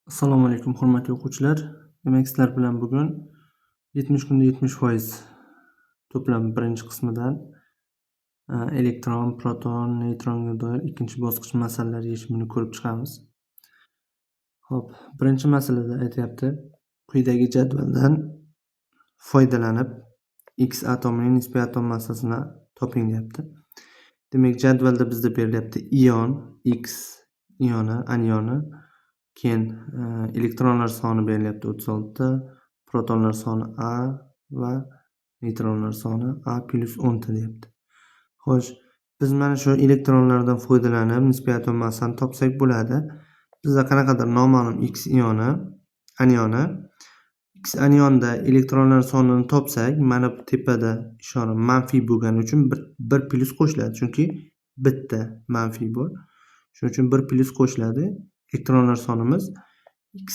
Assalomu alaykum, hurmatli o'quvchilar. Demak, sizlar bilan bugun 70 kunda 70% to'plam birinchi qismidan elektron, proton, neytronga doir ikkinchi bosqich masalalar yechimini ko'rib chiqamiz. Xo'p, birinchi masalada aytyapti: quyidagi jadvaldan foydalanib X atomining nisbiy atom massasini toping deyapti. Demak, jadvalda bizda berilyapti ion X ioni, anioni, keyin elektronlar soni berilyapti 36 ta, protonlar soni A va neytronlar soni A plus 10 ta deyapti. Xo'sh, biz mana shu elektronlardan foydalanib nisbiy atom massasini topsak bo'ladi. Bizda qanaqadir noma'lum X ioni, anioni, X anionda elektronlar sonini topsak, mana bu tepada ishora manfiy bo'lgani uchun bir plus qo'shiladi, chunki bitta manfiy bor. Shuning uchun bir plus qo'shiladi. Elektronlar sonimiz X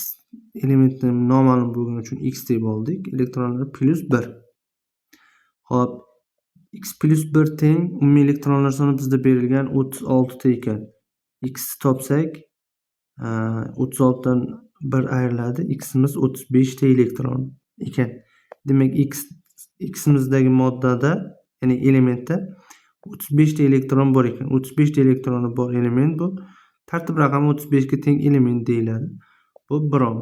elementi noma'lum bo'lgani uchun X deb oldik. Elektronlar plus 1. Xo'p, X plus 1 teng umumiy elektronlar soni bizda berilgan 36 ta ekan. X topsak, 36 dan 1 ayriladi. X'imiz 35 ta elektron ekan. Demak, X'imizdagi moddada, ya'ni elementda 35 ta elektron bor ekan. 35 ta elektroni bor element bu tartib raqami 35 ga teng element deyiladi. Bu brom.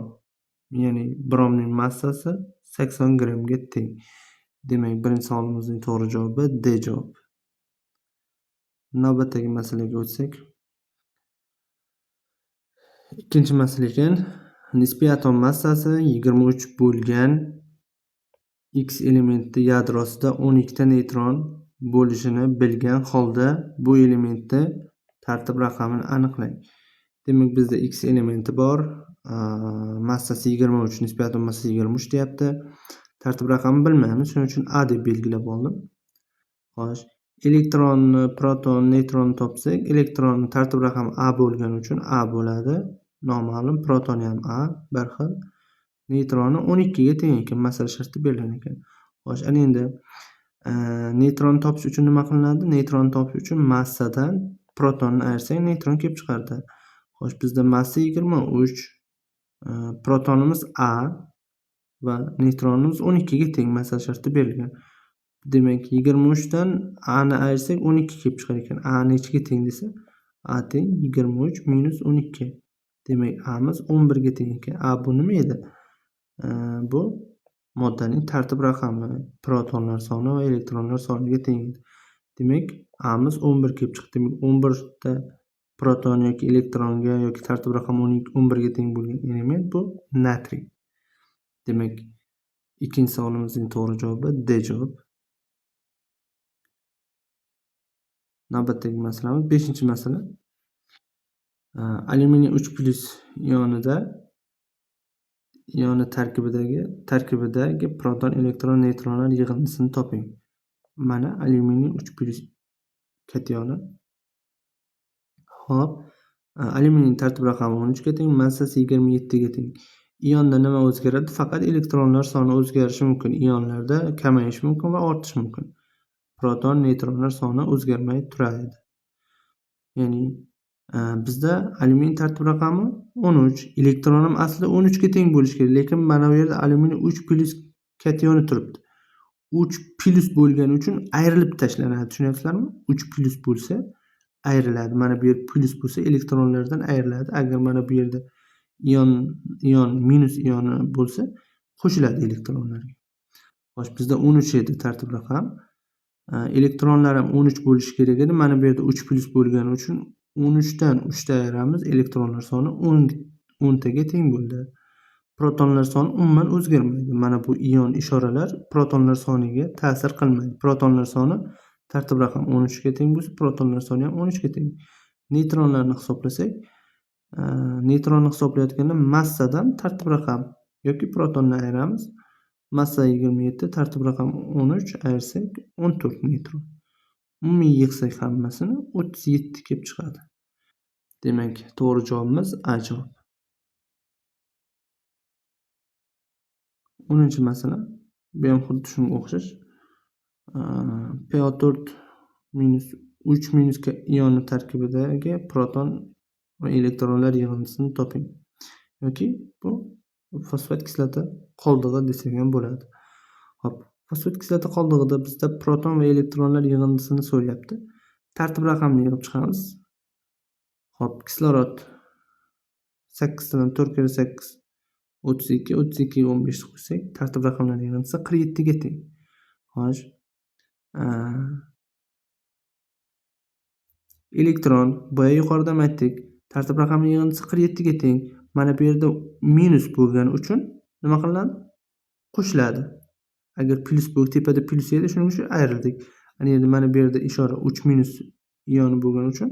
Ya'ni bromning massasi 80 grammga teng. Demak, birinchi savolimizning to'g'ri javobi D javob. Navbatdagi masalaga o'tsak. Ikkinchi masala ekan. Nisbiy atom massasi 23 bo'lgan X elementi yadrosida 12 ta neytron bo'lishini bilgan holda bu elementni tartib raqamini aniqlang. Demak, bizda X elementi bor. Massasi 23, nisbiy atom massasi 23 deyapti. Tartib raqamini bilmaymiz, shuning uchun A deb belgilab oldim. Xo'sh, elektronni, proton, neytronni topsak, elektronning tartib raqami A bo'lgani uchun A bo'ladi. Noma'lum, protoni ham A, bir xil. Neytroni 12 ga teng ekan, masala sharti berilgan ekan. Xo'sh, ana endi neytronni topish uchun nima qilinadi? Neytronni topish uchun massadan protonni ayirsak, neytron kelib chiqardi. Xo'sh, bizda massa 23, protonimiz A va neytronimiz 12 ga teng, masala sharti berilgan. Demak, 23 dan A ni ayirsak 12 kelib chiqar ekan. A nechiga teng desa, A teng 23 minus 12. Demak, A'miz 11 ga teng ekan. A bu nima edi? Bu moddaning tartib raqami, protonlar soni va elektronlar soniga teng edi. Demak, A'miz 11 kelib chiqdi. Demak, 11 ta proton yoki elektronga yoki tartib raqami 11 ga teng bo'lgan element bu natriy. Demak, ikkinchi savolimizning to'g'ri javobi D javob. Navbatdagi masalamiz 5-masala. Alyuminiy 3+ ioni tarkibidagi proton, elektron, neytronlar yig'indisini toping. Mana alyuminiy 3+ kationi. Xo'p, alyuminiyning tartib raqami 13 ga teng, massasi 27 ga teng. Ionda nima o'zgaradi? Faqat elektronlar soni o'zgarishi mumkin. Ionlarda kamayishi mumkin va ortishi mumkin. Proton, neytronlar soni o'zgarmay turadi. Ya'ni bizda alyuminiy tartib raqami 13, elektronim aslida 13 ga teng bo'lishi kerak, lekin mana bu yerda alyuminiy 3+ kationi turibdi. 3+ bo'lgani uchun ayrilib tashlanadi, tushunyapsizlarmi? 3+ bo'lsa ayriladi. Mana bu yer plus bo'lsa elektronlardan ayriladi. Agar mana bu yerda ion minus ioni bo'lsa qo'shiladi elektronlarga. Xo'sh, bizda 13 edi tartib raqam. Elektronlar ham 13 bo'lishi kerak edi. Mana bu yerda 3+ bo'lgani uchun 13 dan 3 ta ayiramiz, elektronlar soni 10 taga teng bo'ldi. Protonlar soni umuman o'zgarmaydi. Mana bu ion ishoralar protonlar soniga ta'sir qilmaydi. Protonlar soni tartib raqam 13 ga teng bo'lsa, protonlar soni ham 13 ga teng. Neytronlarni hisoblasak, neytronni hisoblayotganda massadan tartib raqam yoki protonni ayiramiz. Massa 27, tartib raqam 13 ayirsak 14 neytron. Umumiy yig'sak hammasini 37 kelib chiqadi. Demak, to'g'ri javobimiz A javob. 10-masala. Bu ham xuddi shunga o'xshash. PO4 3- ioni tarkibidagi proton va elektronlar yig'indisini toping. yoki bu fosfat kislota qoldig'i desak ham bo'ladi. Hop, fosfat kislota qoldig'ida bizda proton va elektronlar yig'indisini so'rayapti. Tartib raqamini yig'ib chiqamiz. Hop, kislorod 8 dan 4 kira 8 32, 32 ga 15 qo'ysak, tartib raqamlari yig'indisi 47 ga teng. Xo'sh, elektron boya yuqorida aytdik, tartib raqamli yig'indisi 47 ga teng. Mana bu yerda minus bo'lgani uchun nima qilinadi? Qo'shiladi. Agar plyus tepada plyus edi, shuning uchun ayrildik. Endi mana bu yerda ishora 3 minus ioni bo'lgani uchun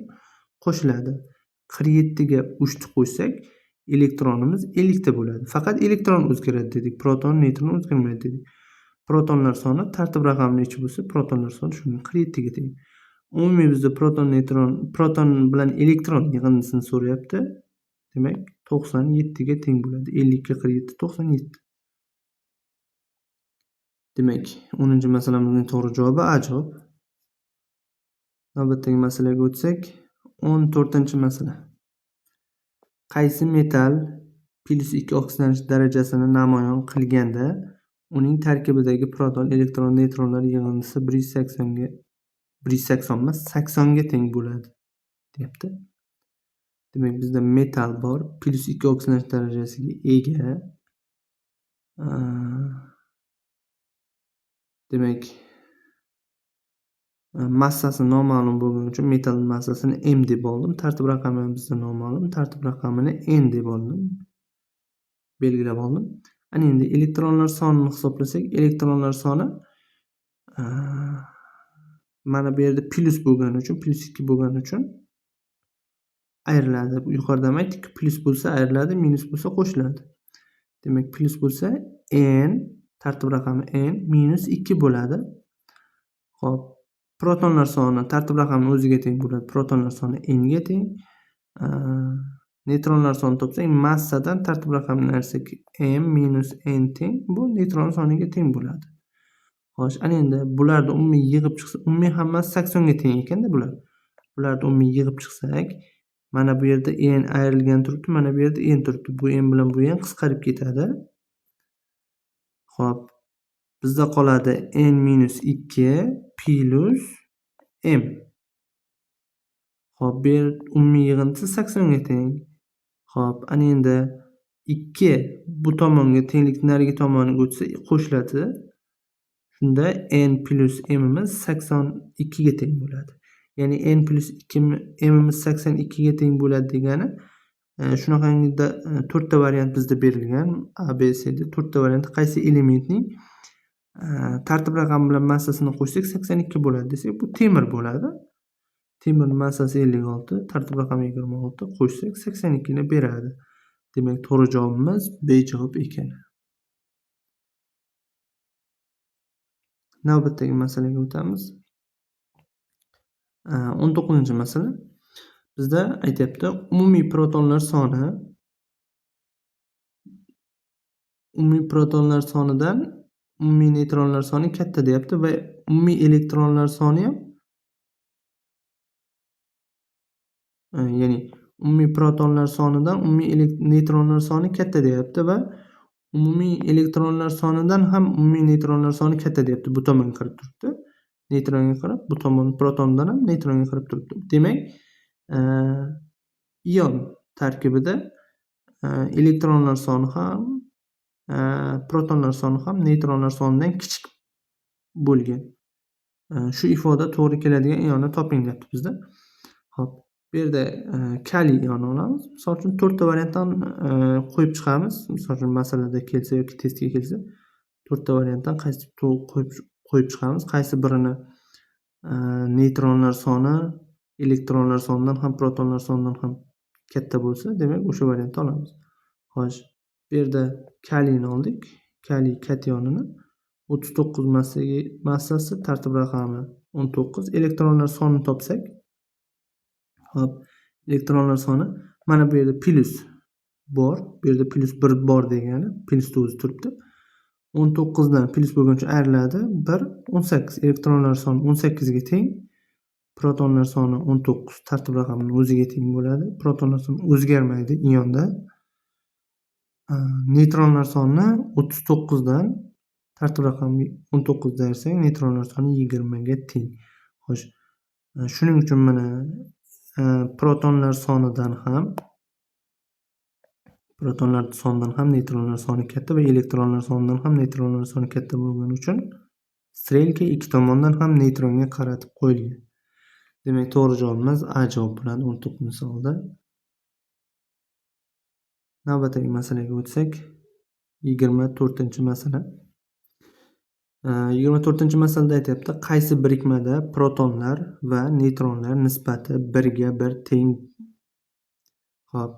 qo'shiladi. 47 ga 3 ni qo'shsak, elektronimiz 50 ta bo'ladi. Faqat elektron o'zgaradi dedik. Proton, neytron o'zgarmaydi dedik. Protonlar soni tartib raqamli ichi bo'lsa, protonlar soni shunga 47 ga teng. Umumiy bizda proton bilan elektron yig'indisini so'rayapti. Demak, 97 ga teng bo'ladi. 50 ga 47 97. Demak, 10-masalamizning to'g'ri javobi A javob. Navbatdagi masalaga o'tsak, 14-masala. Qaysi metal +2 oksidlanish darajasini namoyon qilganda uning tarkibidagi proton, elektron, neytronlar yig'indisi 180 ga teng bo'ladi, deyapti. Demak, bizda metal bor, +2 oksidlanish darajasiga ega. Demak, massasi noma'lum bo'lgani uchun metal massasini m deb oldim. Tartib raqami ham bizda noma'lum. Tartib raqamini n deb oldim. Belgilab oldim. Ana endi elektronlar sonini hisoblasak, elektronlar soni mana bu yerda plyus bo'lgani uchun, +2 bo'lgani uchun ayriladi. Yuqorida ham aytdik, plyus bo'lsa ayriladi, minus bo'lsa qo'shiladi. Demak, plyus bo'lsa n, tartib raqami n minus 2 bo'ladi. Xo'p, protonlar soni tartib raqamining o'ziga teng bo'ladi. Protonlar soni n ga teng. Neytronlar sonini topsak, massadan tartib raqamini ayirsak m minus n teng. Bu neytron soniga teng bo'ladi. Xo'sh, ana endi bularni umumiy yig'ib chiqsa, umumiy hammasi 80 ga teng ekanda bular. Bularni umumiy yig'ib chiqsak, mana bu yerda n ayrilgan turibdi, mana bu yerda n turibdi. Bu n bilan bu n qisqarib ketadi. Xo'p, bizda qoladi n minus 2 plus m. Xo'p, bu yer umumiy yig'indisi 80 ga teng. Xo'p, ana endi 2 bu tomonga tenglik narigi tomoniga o'tsa qo'shiladi. Shunda n plus m imiz 82 ga teng bo'ladi. Ya'ni n plus 2 m imiz 82 ga teng bo'ladi degani, shunaqangida 4 ta variant bizda berilgan. A, B, C deb 4 ta variantda qaysi elementning tartib raqami bilan massasini qo'shsak 82 bo'ladi desak, bu temir bo'ladi. Temirning massasi 56, tartib raqami 26, qo'shsak 82 ni beradi. Demak, to'g'ri javobimiz B javob ekan. Navbatdagi masalaga o'tamiz. 19-masala. Bizda aytayapti, umumiy protonlar sonidan umumiy neytronlar soni katta deyapti va umumiy elektronlar soni ham, ya'ni umumiy protonlar sonidan umumiy neytronlar soni katta deyapti va umumiy elektronlar sonidan ham umumiy neytronlar soni katta deyapti. Bu tomonga qarab turibdi. Neytronga qarab, bu tomon protondan ham neytronga qarab turibdi. Demak, ion tarkibida elektronlar soni ham, protonlar soni ham neytronlar sonidan kichik bo'lgan. Shu ifoda to'g'ri keladigan ionni toping deyapti bizda. Xo'p, bu yerda kaliy ionni olamiz. Misol uchun 4 ta variantdan qo'yib chiqamiz. Misol uchun masalada kelsa yoki testga kelsa, 4 ta variantdan qaysi qo'yib chiqamiz. Qaysi birini neytronlar soni elektronlar sonidan ham, protonlar sonidan ham katta bo'lsa, demak o'sha variantni olamiz. Xo'sh, bu yerda kaliyni oldik. Kaliy kationini 39 massasi, tartib raqami 19. Elektronlar sonini topsak, hop, elektronlar soni mana bu yerda plyus bor. Bu yerda plyus 1 bor degani, plyusni o'zi turibdi. 19 dan plyus bo'lgani uchun ayriladi. 1 18. Elektronlar soni 18 ga teng. Protonlar soni 19 tartib raqamining o'ziga teng bo'ladi. Protonlar soni o'zgarmaydi ionda. Neytronlar soni 39 dan tartib raqami 19 bersak, neytronlar soni 20 ga teng. Xo'sh, shuning uchun mana protonlar sonidan ham neytronlar soni katta va elektronlar sonidan ham neytronlar soni katta bo'lgani uchun strelka ikki tomondan ham neytronga qaratib qo'yilgan. Demak, to'g'ri javobimiz A javob bo'ladi 19-savolda. Navbatdagi masalaga o'tsak, 24-masala. 24-masalada aytyapti, qaysi birikmada protonlar va neytronlar nisbati 1 ga 1 teng. Xo'p,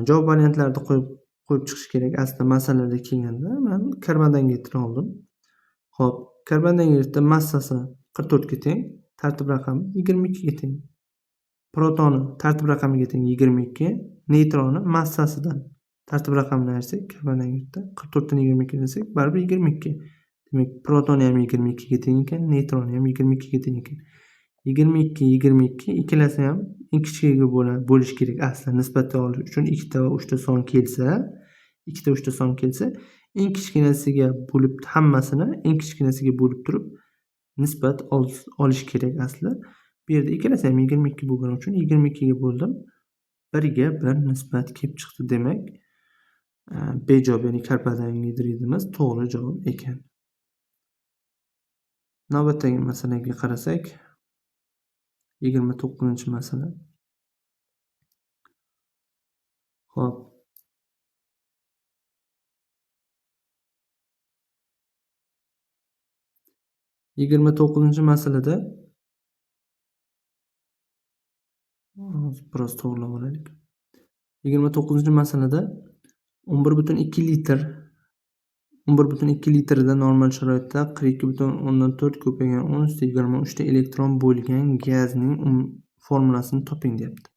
javob variantlarini qo'yib chiqish kerak. Aslida masalada kelganda men karbondangitni oldim. Xo'p, karbondangitning massasi 44 ga teng, tartib raqami 22 ga teng. Protoni tartib raqamiga teng 22, neytroni massasidan tartib raqamini ayirsak, karbondangitda 44 dan 22 desak, baribir 22. Demak, protoni ham 22 ga teng ekan, neytroni ham 22 ga teng ekan. 22 ikkalasi ham eng kichigiga bo'lish kerak. Aslida nisbatga olish uchun 2 ta va 3 ta son kelsa, eng kichkinasiga bo'lib hammasini eng kichkinasiga bo'lib turib nisbat olish kerak aslida. Bu yerda ikkalasi ham 22 bo'lgani uchun 22 ga bo'ldim. 1 ga 1 nisbat kelib chiqdi. Demak, B javob, ya'ni karbondangidridimiz to'g'ri javob ekan. Navbatdagi masalaga qarasak, 29-masala. Xo'p. Yigirma to'qqizinchi masalada biroz to'g'rilab olaylik. 29-masalada 11,2 litr 11,2 litrda normal sharoitda 42,4 ko'paygan 10⁻23 ta elektron bo'lgan gazning formulasini toping deyapti.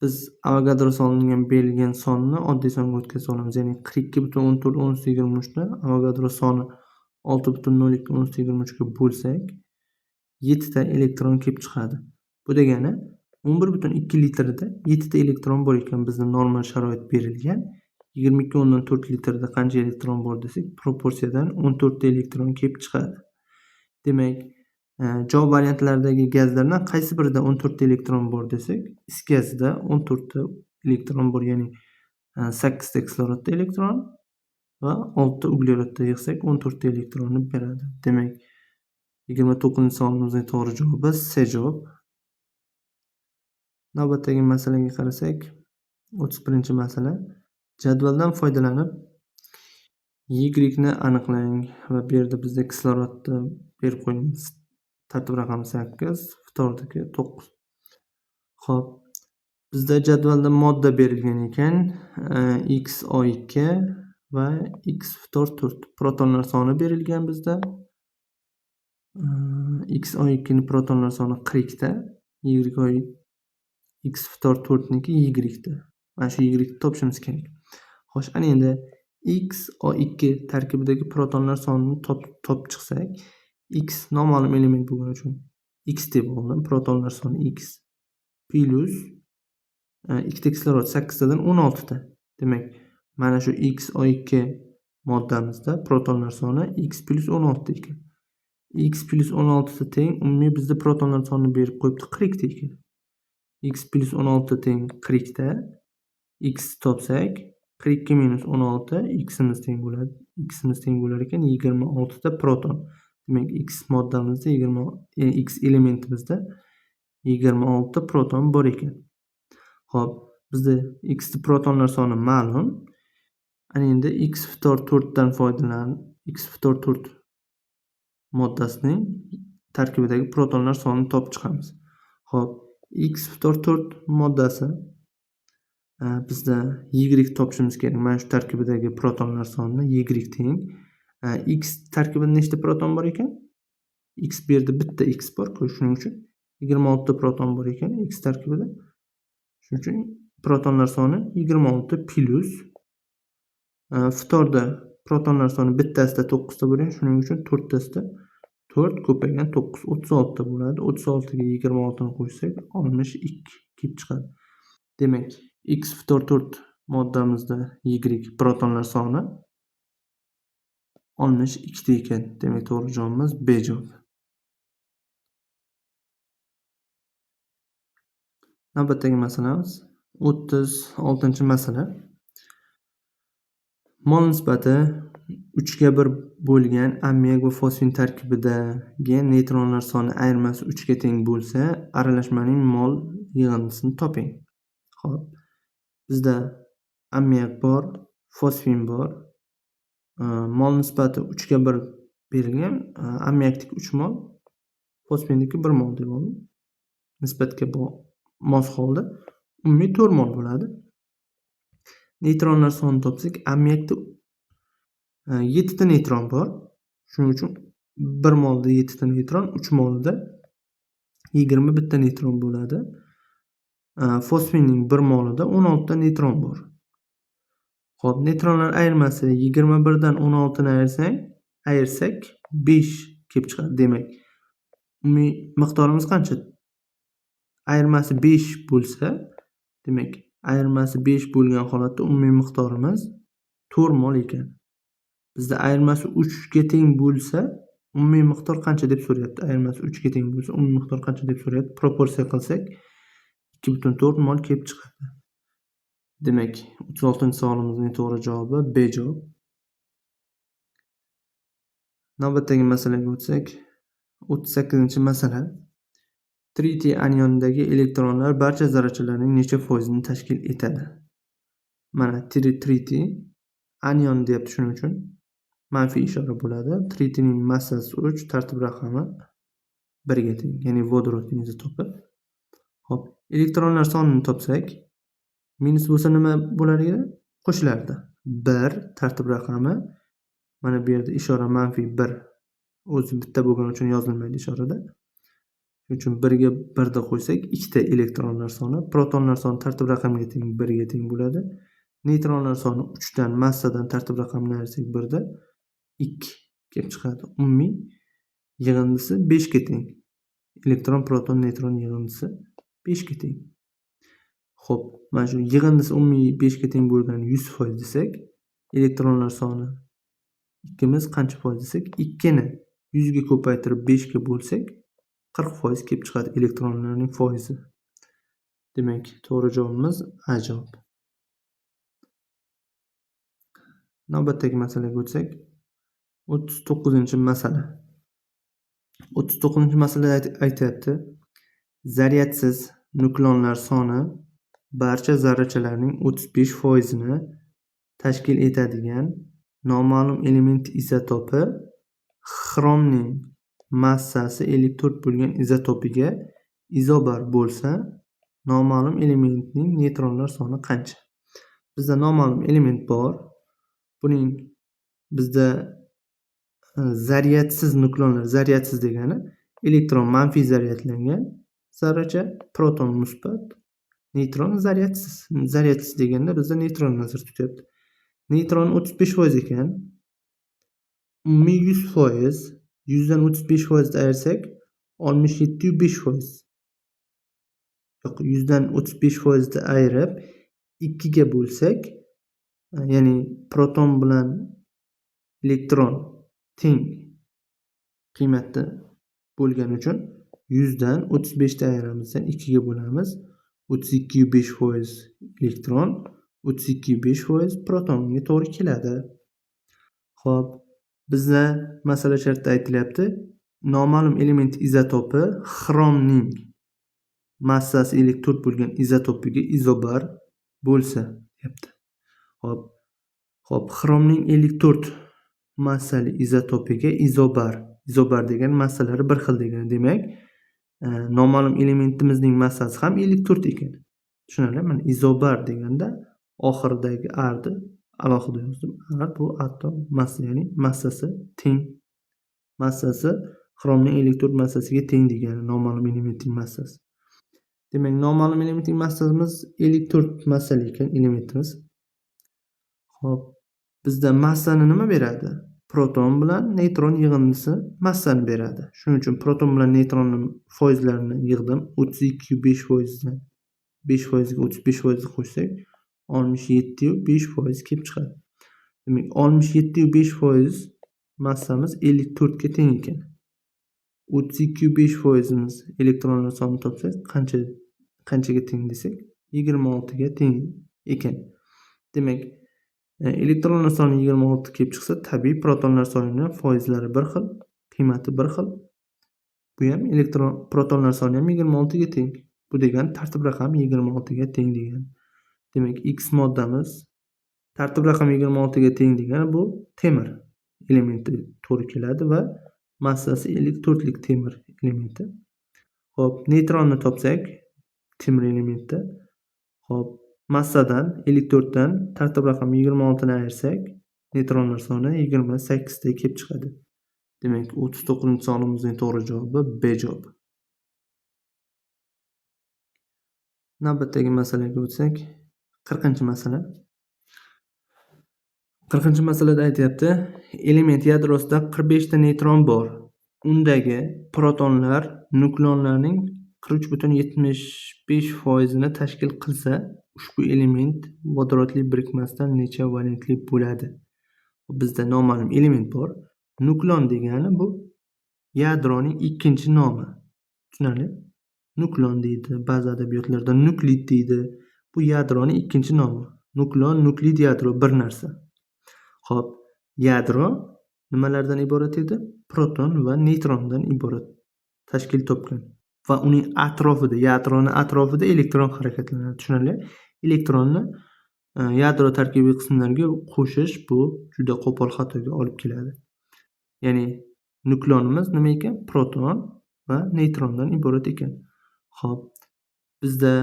Biz Avogadro soniga berilgan sonni oddiy songa o'tkazib olamiz. Ya'ni 42,4 10⁻23 da Avogadro soni 6,02 10⁻23 ga bo'lsak, 7 ta elektron kelib chiqadi. Bu degani 11,2 litrda 7 ta elektron bor ekan, bizning normal sharoit berilgan. 22,4 litrda qancha elektron bor desak, proporsiyadan 14 ta elektron kelib chiqadi. Demak, javob variantlaridagi gazlardan qaysi birida 14 ta elektron bor desak, is gazida 14 ta elektron bor, ya'ni 8 ta kislorodda elektron va 6 ta uglerodda yig'sak 14 ta elektronni beradi. Demak, 29-savolimizning to'g'ri javobi C javob. Navbatdagi masalaga qarasak, 31-masala. Jadvaldan foydalanib Y ni aniqlang va bu yerda bizda kislorodni berib qo'yamiz. Tartib raqami 8, fitordagi 9. Xo'p, bizda jadvalda modda berilgan ekan, XO2 va X-fitor 4. Protonlar soni berilgan bizda. XO2 ning protonlar soni 40 ta, X-fitor 4 niki Y da. Mana shu Y ni topishimiz kerak. Xo'sh, ana endi XO2 tarkibidagi protonlar sonini topib chiqsak, X noma'lum element bo'lgani uchun X deb oldim. Protonlar soni X plus ikkita kislorod 8 tadan 16 ta. Demak, mana shu XO2 moddamizda protonlar soni X plus 16 ekan. X plus 16 ta teng, umumiy bizda protonlar sonini berib qo'yibdi 40 ta ekan. X plus 16 teng 40 ta. X topsak, 42 minus 16 x'imiz teng bo'ladi. X'imiz teng bo'lar ekan 26 ta proton. Demak, X moddamizda X elementimizda 26 ta proton bor ekan. Xo'p, bizda X protonlar soni ma'lum. Ana endi X-fitor 4 dan foydalanib, X-fitor 4 moddasining tarkibidagi protonlar sonini topib chiqamiz. Xo'p, X-fitor 4 moddasi bizda Y topishimiz kerak. Mana shu tarkibidagi protonlar sonini Y teng. X tarkibida nechta proton bor ekan? X bu yerda bitta X bor-ku, shuning uchun 26 ta proton bor ekan X tarkibida. Shuning uchun protonlar soni 26 plus fitorda protonlar soni bittasida 9 ta bo'lgan, shuning uchun 4 tasida 4 ko'paygan 9 36 ta bo'ladi. 36 ga 26 ni qo'shsak 62 kelib chiqadi. Demak, X-fitor 4 moddamizda Y protonlar soni 62 ta ekan. Demak, to'g'ri javobimiz B javob. Navbatdagi masalamiz 36-masala. Mol nisbati 3:1 bo'lgan ammiak va fosfin tarkibidagi neytronlar soni ayirmasi 3 ga teng bo'lsa, aralashmaning mol yig'indisini toping. Xo'p, bizda ammiak bor, fosfin bor. Mol nisbati 3:1 berilgan. Ammiakniki 3 mol, fosfinniki 1 mol deb oldim. Nisbatga mos holda umumiy 4 mol bo'ladi. Neytronlar sonini topsak, ammiakda 7 ta neytron bor. Shuning uchun 1 molda 7 ta neytron, 3 molda 21 ta neytron bo'ladi. Fosfinning 1 molida 16 ta neytron bor. Xo'p, neytronlar ayirmasi 21 dan 16 ni ayirsak 5 kelib chiqadi. Demak, umumiy miqdorimiz qancha? Ayirmasi 5 bo'lsa, demak, ayirmasi 5 bo'lgan holatda umumiy miqdorimiz 4 mol ekan. Bizda ayirmasi 3 ga teng bo'lsa, umumiy miqdor qancha deb so'rayapti. Ayirmasi 3 ga teng bo'lsa, umumiy miqdor qancha deb so'rayapti. Proporsiya qilsak 2,4 mol kelib chiqadi. Demak, 36-savolimizning to'g'ri javobi B javob. Navbatdagi masalaga o'tsak, 38-masala. Tritiy anionidagi elektronlar barcha zarrachalarning necha foizini tashkil etadi? Mana tritiy anion deyapti, shuning uchun manfiy ishora bo'ladi. Tritiyning massasi 3, tartib raqami 1 ga teng, ya'ni vodorodning izotopi. Xo'p, elektronlar sonini topsak, minus bo'lsa nima bo'lar edi? Qo'shilardi. 1 tartib raqami, mana bu yerda ishora manfiy 1 o'zi bitta bo'lgani uchun yozilmaydi ishorada. Shuning uchun 1 ga 1 da qo'ysak, 2 ta elektronlar soni, protonlar soni tartib raqamiga teng 1 ga teng bo'ladi. Neytronlar soni 3 dan, massadan tartib raqamini ayirsak 1 da 2 kelib chiqadi. Umumiy yig'indisi 5 ga teng. Elektron, proton, neytron yig'indisi 5 ga teng. Xo'p, mana shu yig'indisi umumiy 5 ga teng bo'lgan 100% desak, elektronlar soni 2 miz qancha foiz desak, 2 ni 100 ga ko'paytirib 5 ga bo'lsak, 40% kelib chiqadi elektronlarning foizi. Demak, to'g'ri javobimiz A javob. Navbatdagi masalaga o'tsak, 39-masala. 39-masalada aytayapti: zaryadsiz nukleonlar soni barcha zarrachalarning 35% ni tashkil etadigan noma'lum element izotopi xromning massasi 54 bo'lgan izotopiga izobar bo'lsa, noma'lum elementning neytronlar soni qancha? Bizda noma'lum element bor. Buning bizda zaryadsiz nukleonlar, zaryadsiz degani elektron manfiy zaryadlangan zarracha, proton musbat, neytron zaryadsiz. Zaryadsiz deganda bizda neytron nazarda tutyapti. Neytron 35% ekan. Umumiy 100%, 100 dan 35% ayirsak 67,5%. Yo'q, 100 dan 35% ni ayirib 2 ga bo'lsak, ya'ni proton bilan elektron teng qiymatda bo'lgani uchun 100 dan 35 ta ayiramiz, 2 ga bo'lamiz. 32,5% elektron, 32,5% protonga to'g'ri keladi. Xo'p, bizda masala shartda aytilyapti: noma'lum element izotopi xromning massasi 54 bo'lgan izotopiga izobar bo'lsa, deyapti. Xo'p, xromning 54 massali izotopiga izobar. Izobar degani massalari bir xil degani. Demak, noma'lum elementimizning massasi ham 54 ekan. Tushunarli? Mana izobar deganda oxiridagi arni alohida yozdim. Ar bu atom massa, ya'ni massasi teng. Massasi xromning 54 massasiga teng degani noma'lum elementning massasi. Demak, noma'lum elementning massamiz 54 massali ekan elementimiz. Xo'p, bizda massani nima beradi? Proton bilan neytron yig'indisi massani beradi. Shuning uchun proton bilan neytronning foizlarini yig'dim. 32,5% dan 5% ga 35% qo'shsak 67,5% kelib chiqadi. Demak, 67,5% massamiz 54 ga teng ekan. 32,5%imiz elektronlar sonini topsak, qanchaga teng desak, 26 ga teng ekan. Demak, elektronlar soni 26 kelib chiqsa, tabiiy protonlar soni foizlari bir xil, qiymati bir xil. Bu ham protonlar soni ham 26 ga teng. Bu degani tartib raqami 26 ga teng degani. Demak, X moddamiz tartib raqami 26 ga teng degani bu temir elementi to'g'ri keladi va massasi 54 lik temir elementi. Xo'p, neytronni topsak, temir elementda. Xo'p, massadan 54 dan tartib raqami 26 ni ayirsak, neytronlar soni 28 ta kelib chiqadi. Demak, 39-savol to'g'ri javobi B javobi. Navbatdagi masalaga o'tsak, 40-masala. 40-masalada aytyapti, element yadrosida 45 ta neytron bor. Undagi protonlar nukleonlarning 43,75% ni tashkil qilsa, ushbu element vodorodli birikmasidan necha valentli bo'ladi? Bizda noma'lum element bor. Nukleon degani bu yadroning ikkinchi nomi. Tushunarli? Nukleon deydi, ba'zi adabiyotlarda nuklid deydi. Bu yadroning ikkinchi nomi. Nukleon, nuklid, yadro bir narsa. Xo'p, yadro nimalardan iborat edi? Proton va neytrondan iborat tashkil topgan. Va uning atrofida, yadroning atrofida elektron harakatlanadi. Tushunarli? Elektronni yadro tarkibiy qismlariga qo'shish bu juda qo'pol xatoga olib keladi. Ya'ni nukleonimiz nima ekan? Proton va neytrondan iborat ekan. Xo'p, bizda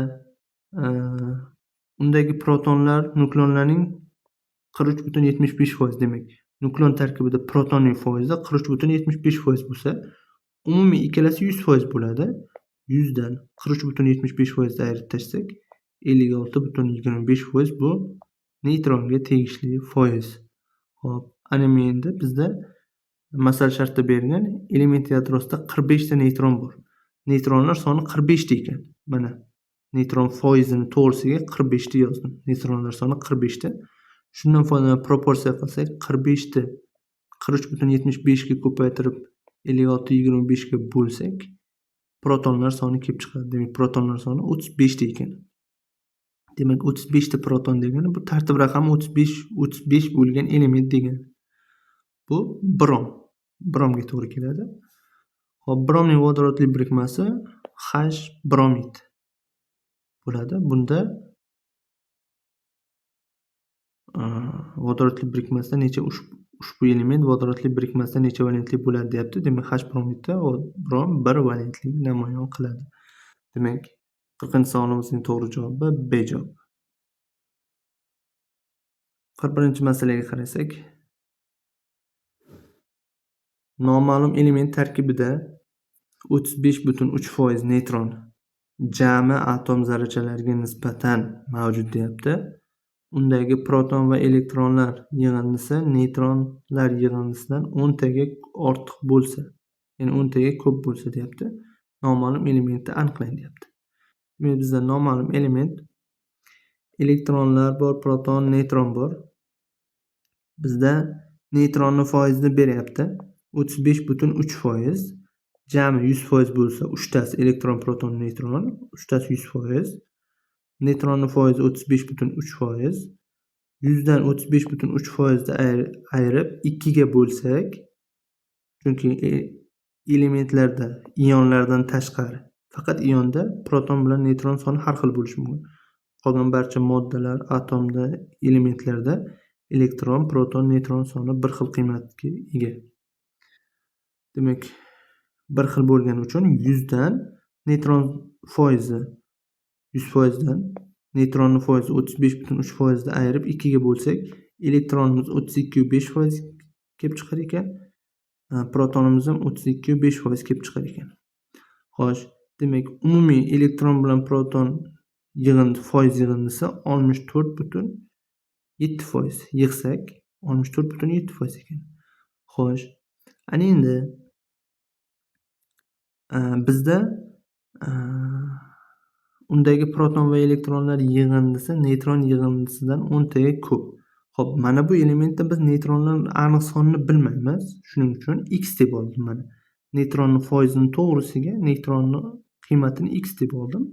undagi protonlar nukleonlarning 43,75% demak, nukleon tarkibida protonning foizi 43,75% bo'lsa, umumiy ikkalasi 100% bo'ladi. 100 dan 43,75% ayirib tashsak, 56,25% bu neytronga tegishli foiz. Xo'p, ana endi bizda masal shartda berilgan element yadrosida 45 ta neytron bor. Neytronlar soni 45 ta ekan. Mana neytron foizini to'g'risiga 45 ta yozdim. Neytronlar soni 45 ta. Shundan foydalanib proporsiya qilsak, 45 ta 43,75 ga ko'paytirib 56,25 ga bo'lsak, protonlar soni kelib chiqadi. Demak, protonlar soni 35 ta ekan. Demak, 35 ta proton degani bu tartib raqami 35 bo'lgan element degani. Bu brom. Bromga to'g'ri keladi. Xo'p, bromning vodorodli birikmasi H bromid bo'ladi. Bunda vodorodli birikmasida necha ushbu element vodorodli birikmasida necha valentli bo'ladi deyapti. Demak, H bromidda brom 1 valentlik namoyon qiladi. Demak, 40-savolimizning to'g'ri javobi B javobi. 41-masalaga qarasak, noma'lum element tarkibida 35,3% neytron jami atom zarrachalariga nisbatan mavjud deyapti. Undagi proton va elektronlar yig'indisi neytronlar yig'indisidan 10 taga ortiq bo'lsa, ya'ni 10 taga ko'p bo'lsa deyapti. Noma'lum elementni aniqlang deyapti. Demak, bizda noma'lum element elektronlar bor, proton, neytron bor. Bizda neytronni foizini beryapti. 35,3%. Jami 100% bo'lsa, 3 tasi elektron, proton, neytron, 3 tasi 100%. Neytronni foizi 35,3%. 100 dan 35,3% ayirib 2 ga bo'lsak, chunki elementlarda ionlardan tashqari faqat ionda proton bilan neytron soni har xil bo'lishi mumkin. Qolgan barcha moddalar, atomda, elementlarda elektron, proton, neytron soni bir xil qiymatga ega. Demak, bir xil bo'lgani uchun 100 dan neytron foizi 100% dan neytronni foizi 35,3% dan ayirib 2 ga bo'lsak, elektronimiz 32,5% kelib chiqar ekan, protonimiz ham 32,5% kelib chiqar ekan. Xo'sh, demak, umumiy elektron bilan proton foiz yig'indisi 64,7%. Yig'sak 64,7% ekan. Xo'sh, ana endi bizda undagi proton va elektronlar yig'indisi neytron yig'indisidan 10 taga ko'p. Xo'p, mana bu elementda biz neytronlarning aniq sonini bilmaymiz. Shuning uchun x deb oldim mana. Neytronning foizini to'g'risiga neytronni qiymatini x deb oldim.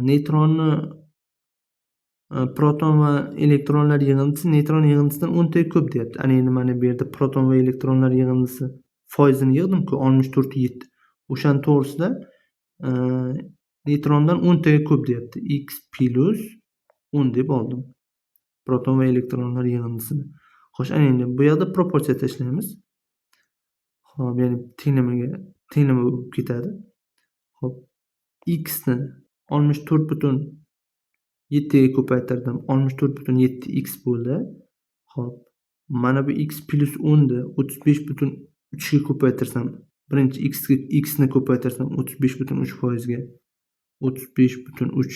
Neytronni proton va elektronlar yig'indisi neytron yig'indisidan 10 taga ko'p deyapti. Ana endi mana bu yerda proton va elektronlar yig'indisi foizini yig'dim-ku 64.7. O'shani to'g'risida neytrondan 10 taga ko'p deyapti. X plus 10 deb oldim. Proton va elektronlar yig'indisini. Xo'sh, ana endi bu yerda proporsiya tashlaymiz. Xo'p, ya'ni tenglama bo'lib ketadi. Xo'p, x ni 64.7 ga ko'paytirdim. 64.7 x bo'ldi. Xo'p, mana bu x plus 10 ni 35.3 ga ko'paytirsam, birinchi x ni ko'paytirsam 35.3% ga 35.3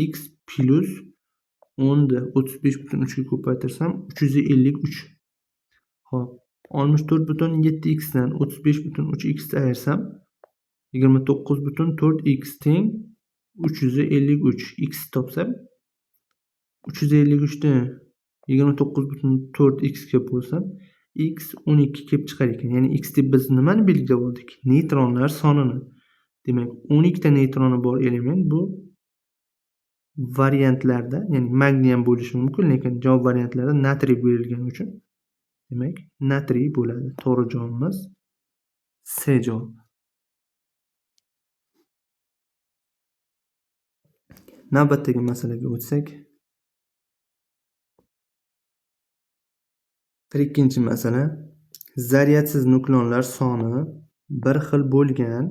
x plus 10 ni 35.3 ga ko'paytirsam 353. Xo'p, 64.7 x dan 35.3 x ayirsam 29.4 x teng 353 x topsam 353 ni 29.4 x ga bo'lsam x 12 kelib chiqar ekan. Ya'ni x deb biz nimani belgilab oldik? Neytronlar sonini. Demak, 12 ta neytroni bor element bu variantlarda, ya'ni magniy ham bo'lishi mumkin, lekin javob variantlarida natriy berilgani uchun demak, natriy bo'ladi. To'g'ri javobimiz C javob. Navbatdagi masalaga o'tsak. 42-chi masala. Zaryadsiz nukleonlar soni bir xil bo'lgan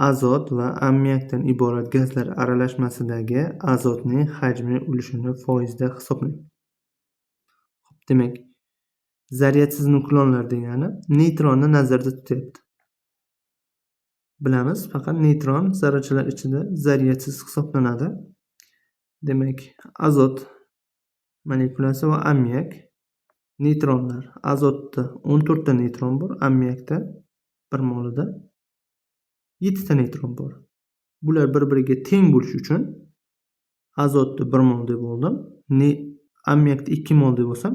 azot va ammoniakdan iborat gazlar aralashmasidagi azotning hajmi ulushini foizda hisoblang. Demak, zaryadsiz nukleonlar degani neytronni nazarda tutyapti. Bilamiz, faqat neytron zarrachalar ichida zaryadsiz hisoblanadi. Demak, azot molekulasi va ammoniak neytronlar. Azotda 14 ta neytron bor, ammoniakda bir molida 7 ta neytron bor. Bular bir-biriga teng bo'lish uchun azotda 1 mol deb oldim. Ammoniakda 2 mol deb olsam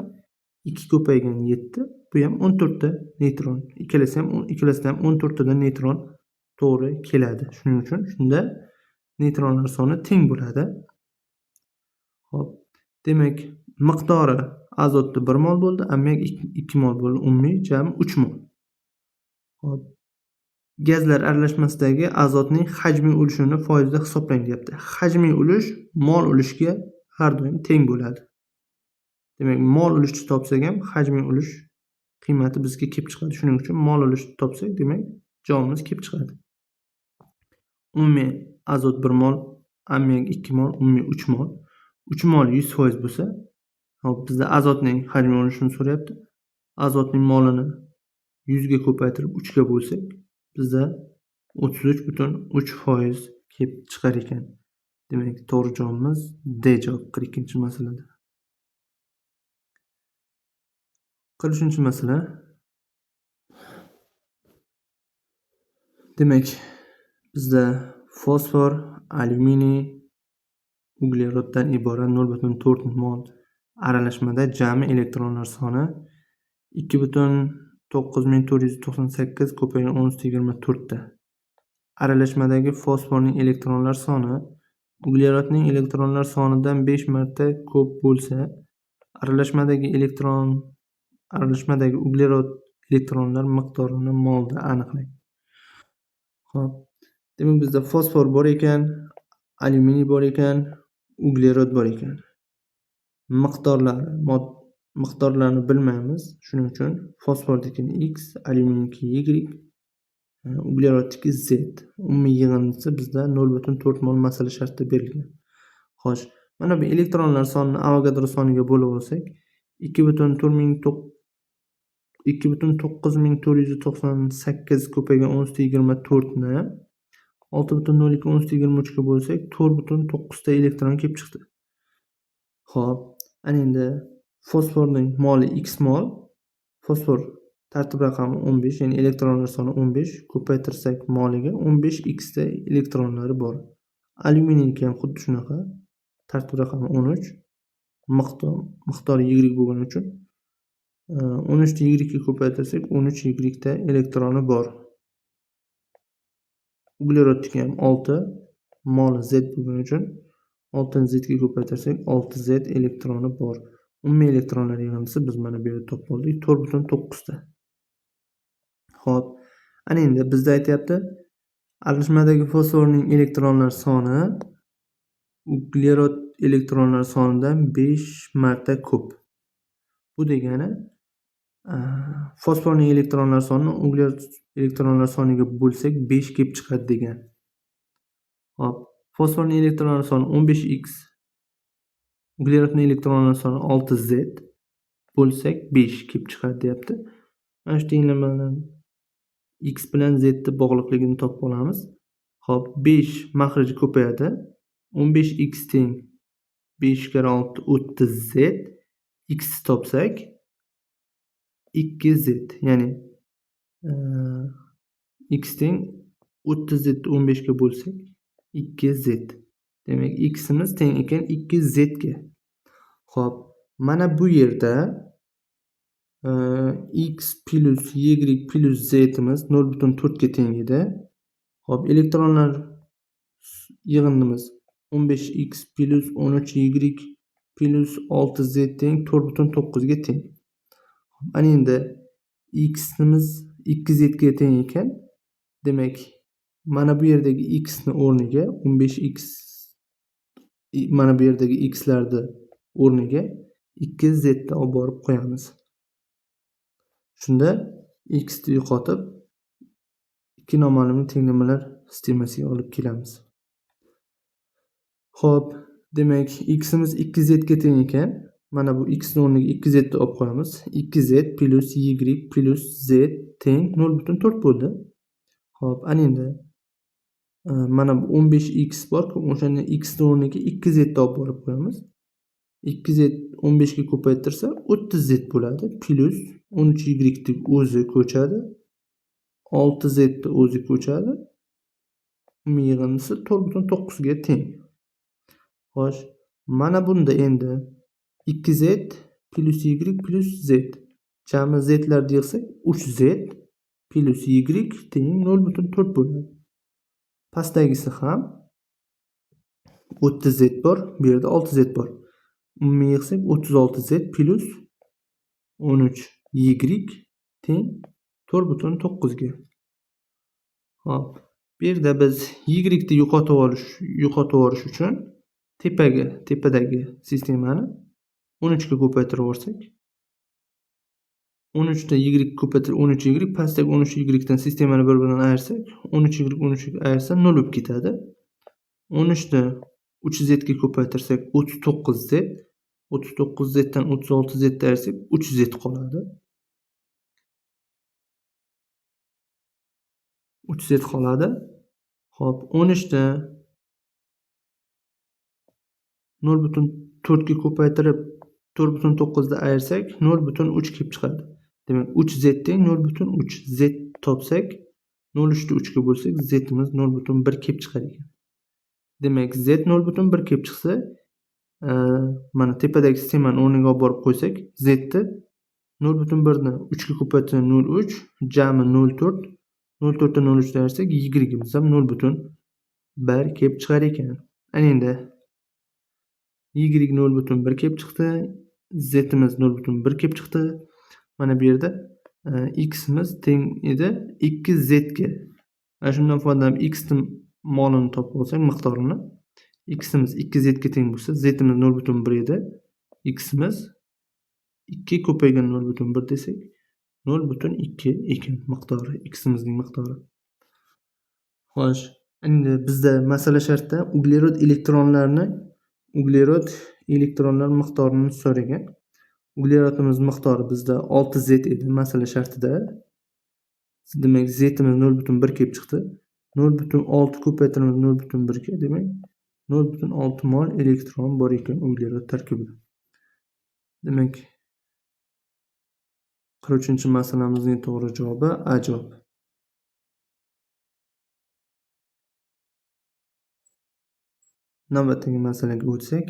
2 ko'paygan 7, bu ham 14 ta neytron. Ikkalasi ham 14 tadan neytron to'g'ri keladi. Shuning uchun shunda neytronlar soni teng bo'ladi. Xo'p, demak, miqdori azotda 1 mol bo'ldi, ammoniak 2 mol bo'ldi, umumiy jami 3 mol. Xo'p, gazlar aralashmasidagi azotning hajmiy ulushini foizda hisoblang deyapti. Hajmiy ulush mol ulushga har doim teng bo'ladi. Demak, mol ulushni topsak ham hajmiy ulush qiymati bizga kelib chiqadi. Shuning uchun mol ulushni topsak, demak, javobimiz kelib chiqadi. Umumiy azot 1 mol, ammoniak 2 mol, umumiy 3 mol. 3 mol 100% bo'lsa, hop, bizda azotning hajmiy ulushini so'rayapti. Azotning molini 100 ga ko'paytirib 3 ga bo'lsak, bizda 33.3% kelib chiqar ekan. Demak, to'g'ri javobimiz D javob 42-masalada. 43-masala. Demak, bizda fosfor, alyuminiy, ugleroddan iborat 0.4 mol aralashmada jami elektronlar soni 2.9498 ko'paygan 10^24 ta. Aralashmadagi fosforning elektronlar soni uglerodning elektronlar sonidan 5 marta ko'p bo'lsa, aralashmadagi uglerod elektronlar miqdorini molda aniqlang. Xo'p, demak bizda fosfor bor ekan, alyuminiy bor ekan, uglerod bor ekan. Miqdorlarni bilmaymiz. Shuning uchun fosfornikini x, alyuminiyki y, ugleroddiki z. Umumiy yig'indisi bizda 0.4 mol masala shartida berilgan. Xo'sh, mana bu elektronlar sonini Avogadro soniga bo'lib olsak, 2.9498 ko'paygan 10^24 ni 6.02 ga bo'lsak, 4.9 ta elektron kelib chiqdi. Xo'p, ana endi fosforning moli x mol, fosfor tartib raqami 15, ya'ni elektronlar soni 15, ko'paytirsak moliga 15 x ta elektronlari bor. Alyuminiyki ham xuddi shunaqa. Tartib raqami 13. Miqdori y bo'lgani uchun 13 ni y ga ko'paytirsak 13 y da elektroni bor. Uglerodniki ham 6, moli z bo'lgani uchun 6 ni z ga ko'paytirsak 6z elektroni bor. Umumiy elektronlar yig'indisi biz mana bu yerda topib oldik 4.9 ta. Xo'p, ana endi bizda aytayapti, aralashmadagi fosforning elektronlar soni uglerod elektronlar sonidan 5 marta ko'p. Bu degani fosforning elektronlar sonini uglerod elektronlar soniga bo'lsak 5 kelib chiqadi degan. Hop, fosforning elektronlar soni 15x, uglerodning elektronlar soni 6z bo'lsak 5 kelib chiqadi deyapti. Mana shu tenglamadan x bilan z ni bog'liqligini topib olamiz. Hop, 5 mahriji ko'payadi. 15x teng 5 kara 6 30z. X topsak 2z, ya'ni x teng 30z ni 15 ga bo'lsak 2z. Demak, x imiz teng ekan 2z ga. Xo'p, mana bu yerda x plus y plus z imiz 0.4 ga teng edi. Xo'p, elektronlar yig'indimiz 15x plus 13y plus 6z teng 4.9 ga teng. Ana endi x imiz 2z ga teng ekan. Demak, mana bu yerdagi x ni o'rniga 15x, mana bu yerdagi x larni o'rniga 2z ni olib borib qo'yamiz. Shunda x ni yo'qotib ikki noma'lumli tenglamalar sistemasiga olib kelamiz. Xo'p, demak x imiz 2z ga teng ekan. Mana bu x ni o'rniga 2z ni olib qo'yamiz. 2z plus y plus z teng 0.4 bo'ldi. Xo'p, ana endi mana bu 15x bor-ku, o'shani x ni o'rniga 2z ni olib borib qo'yamiz. 2z 15 ga ko'paytirsa 30z bo'ladi. Plus 13y ni o'zi ko'chadi. 6z ni o'zi ko'chadi. Umumiy yig'indisi 4.9 ga teng. Xo'sh, mana bunda endi 2z plus y plus z. Jami z larni yig'sak 3z plus y teng 0.4 bo'ladi. Pastdagisi ham 30z bor, bu yerda 6z bor. Umumiy yig'sak 36z plus 13y teng 4.9 ga. Hop, bu yerda biz y ni yo'qotib olish uchun tepadagi sistemani 13 ga ko'paytirib yuborsak, 13 da y ko'paytirib 13y, pastdagi 13y dan sistemani bir-biridan ayirsak, 13y ayirsa 0 bo'lib ketadi. 13 ni 3z ga ko'paytirsak 39z, 39z dan 36z ni ayirsak 3z qoladi. 3z qoladi. Xo'p, 13 ni 0.4 ga ko'paytirib 4.9 da ayirsak 0.3 kelib chiqadi. Demak, 3z teng 0.3. Z topsak 0.3 ni 3 ga bo'lsak z imiz 0.1 kelib chiqar ekan. Demak, z 0.1 kelib chiqsa, mana tepadagi sistemani o'rniga olib borib qo'ysak, z ni 0.1 ni 3 ga ko'paytirsak 0.3, jami 0.4. 0.4 dan 0.3 ni ayirsak, y imiz ham 0.1 kelib chiqar ekan. Ana endi y 0.1 kelib chiqdi, z imiz 0.1 kelib chiqdi. Mana bu yerda x imiz teng edi 2z ga. Ana shundan foydalanib x ni molini topib olsak, miqdorini, x imiz 2z ga teng bo'lsa, z imiz 0.1 edi. X imiz 2 ko'paygan 0.1 desak 0.2 ekan miqdori, x imizning miqdori. Xo'sh, endi bizda masala shartda uglerod elektronlar miqdorini so'ragan. Uglerodimiz miqdori bizda 6z edi masala shartida. Demak, z imiz 0.1 kelib chiqdi. 0.6 ko'paytiramiz 0.1 ga, demak 0.6 mol elektron bor ekan uglerod tarkibida. Demak, 43-masalamizning to'g'ri javobi A javob. navbatdagi masalaga o'tsak.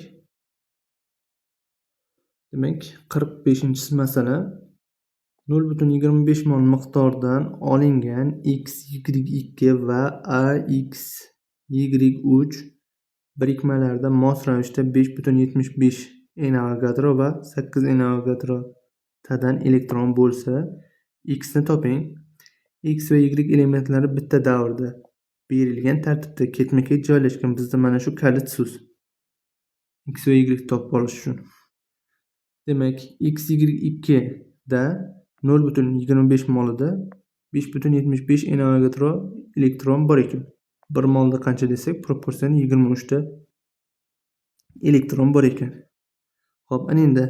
Demak, 45-masala 0,25 mol miqdordan olingan X, Y2 va AX, Y3 birikmalarida mos ravishda 5,75 Avogadro va 8 Avogadrodan elektron bo'lsa, X ni toping. X va Y elementlari bitta davrda berilgan tartibda ketma-ket joylashgan. Bizda mana shu kalit so'z. X va Y topib olish uchun. Demak, X, Y2 da 0,25 molida 5,75 Avogadro elektron bor ekan. 1 molda qancha desak, proporsiyan 23 ta elektron bor ekan. Xo'p, ana endi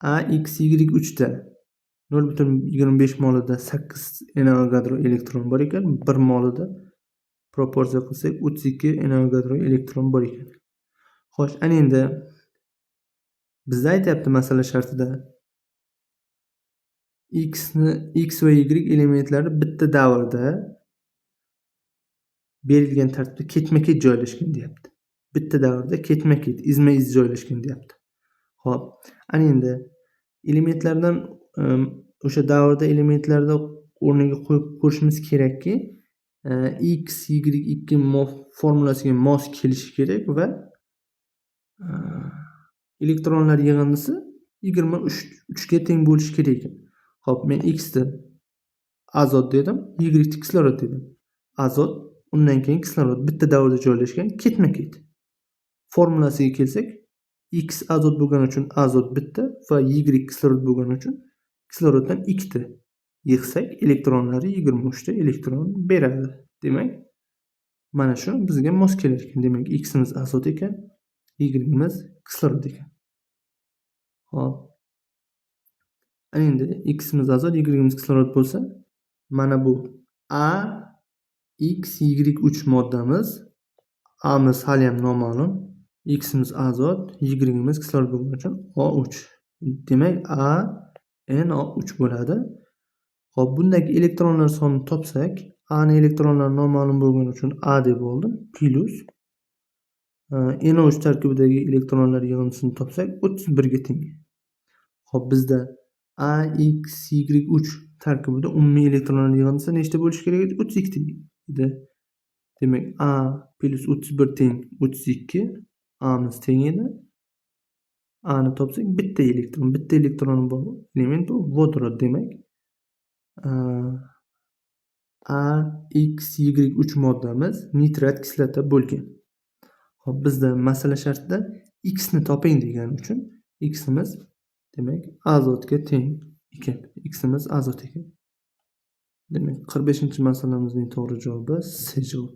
AX, Y3 da 0,25 molida 8 Avogadro elektron bor ekan. 1 molida proporsiya qilsak 32 Avogadro elektron bor ekan. Xo'sh, ana endi bizda aytayapti masala shartida X va Y elementlari bitta davrda berilgan tartibda ketma-ket joylashgan deyapti. Bitta davrda ketma-ket, izma-iz joylashgan deyapti. Xo'p, ana endi elementlardan o'sha davrda elementlarni o'rniga qo'yib ko'rishimiz kerakki, X, Y2 formulasiga mos kelishi kerak va elektronlar yig'indisi 23 ga teng bo'lishi kerak ekan. Xo'p, men X ni azot dedim, Y ni kislorod dedim. Azot, undan keyin kislorod bitta davrda joylashgan, ketma-ket. Formulasiga kelsak, X azot bo'lgani uchun azot bitta va Y kislorod bo'lgani uchun kisloroddan 2 ta yig'sak, elektronlari 23 ta elektron beradi. Demak, mana shu bizga mos kelar ekan. Demak, X imiz azot ekan, Y imiz kislorod ekan. Xo'p. Ana endi X imiz azot, Y imiz kislorod bo'lsa, mana bu A X Y3 moddamiz. A miz hali ham noma'lum. X imiz azot, Y imiz kislorod bo'lgani uchun O3. Demak, A NO3 bo'ladi. Xo'p, bundagi elektronlar sonini topsak, A ni elektronlari noma'lum bo'lgani uchun A deb oldim, plus NO3 tarkibidagi elektronlar yig'indisini topsak 31 ga teng. Xo'p, bizda AX Y3 tarkibida umumiy elektronlar yig'indisi nechta bo'lishi kerak edi? 32 ta edi. Demak, A plus 31 teng 32. A miz teng edi. A ni topsak bitta elektron bor element bu vodorod demak. AX Y3 moddamiz nitrat kislota bo'lgan. Xo'p, bizda masala shartida X ni toping degani uchun X imiz demak azotga teng ekan. X imiz azot ekan. Demak, 45-masalamizning to'g'ri javobi C javob.